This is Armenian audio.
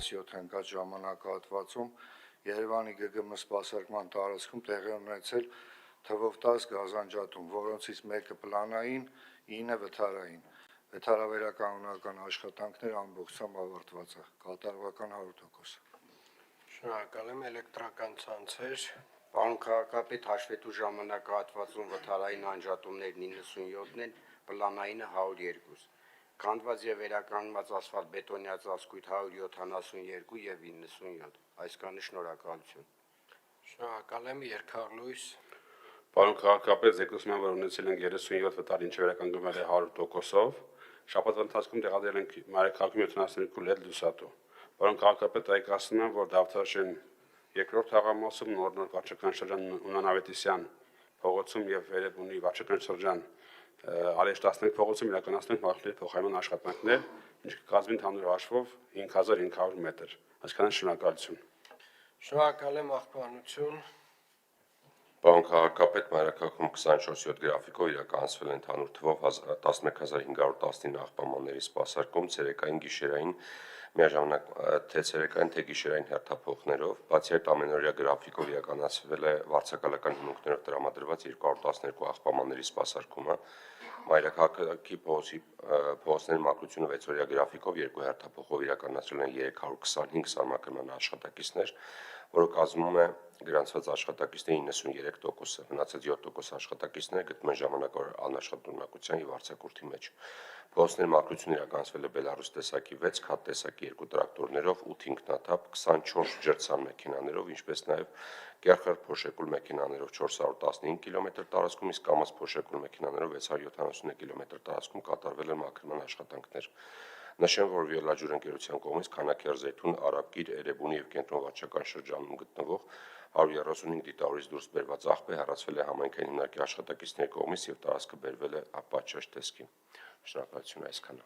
թվով 7 ընկած ժամանակահատվածում Երևանի ԳԳՄ սպասարկման տարածքում տեղի ունեցել թվով 10 գազանջատում, որոնցից մեկը պլանային, 9 վթարային։ Վթարավերականգնական աշխատանքները ամբողջությամբ ավարտված է, կատարողական 100%։ Շնորհակալ եմ, էլեկտրական ցանցեր։ Պարոն քաղաքապետ, հաշվետու ժամանակահատվածում վթարային անջատումներն 97-ն են, պլանայինը 102։ Քանդված եւ վերականգնված ասֆալտ-բետոնյա ծածկույթ 172 եւ 97։ Այսքանը շնորհակալություն։ Շնորհակալ եմ, Երկարլույս։ Պարոն քաղաքապետ, զեկուցում եմ, որ ունեցել ենք 37 վտար, ինչը վերականգնվել է 100%-ով։ Շաբաթվա ընթացքում տեղադրել ենք Մարիքաղաքում 72 լեդ լուսատու։ Պարոն քաղաքապետ, այկասնում եմ, որ Դավթաշեն երկրորդ թաղամասում նոր վարչական շրջան Ունանավետիսյան փողոցում եւ Վերևունի վարչական շրջան Ալեշ 15 փողոցում իրականացնենք մարտերի փոխարինման աշխատանքներ, ինչը կազմի ընդհանուր հաշվով 5500 մետր։ Այսքանը շնորհակալություն։ Շնորհակալ եմ, աղբանություն։ Պարոն քաղաքապետ, Մայրաքաղաքում 24/7 գրաֆիկով իրականացվել է ընդհանուր թվով 11519 աղբամանների սպասարկում ցերեկային գիշերային միաժամանակ թե ցերեկային թե գիշերային հերթափոխներով, բացի այդ ամենօրյա գրաֆիկով իրականացվել է վարձակալական հիմունքներով տրամադրված 212 աղբամանների սպասարկումը, Մայրաքաղաքի փողոցների մակրությունը 6-օրյա գրաֆիկով 2 հերթափոխով իրականացրել են 325 սահմակրման աշխատակիցներ, որը կազմում է գրանցված աշխատակիցների 93%, մնացած 7% աշխատակիցները գտնվում են ժամանակավոր անաշխատունակության եւ արձակուրդի մեջ։ Փողոցների մակրությունը իրականացվել է Բելարուս տեսակի 6 քաթ տեսակի 2 տրակտորներով, 8 ինքնաթափ, 24 ջրցան մեքենաներով, ինչպես նաեւ Գերխար փոշեկուլ մեքենաներով 415 կիլոմետր տարածքում, իսկ կամաց փոշեկուլ մեքենաներով 671 կիլոմետր տարածքում կատարվել են մաքրման աշխատանքներ։ Նշեմ, որ Վիոլաջուր ընկերության կողմից Քանաքեռ-Զեյթուն, Արաբգիր, Էրեբունի եւ Կենտրոն վարչական շրջանում գտնվող 135 դիտավորից դուրս բերված աղբը հեռացվել է համայնքային հիմնարկի աշխատակիցների կողմից եւ տարածքը բերվել է ապաճաշ տեսքի։ Շնորհակալություն այսքանը։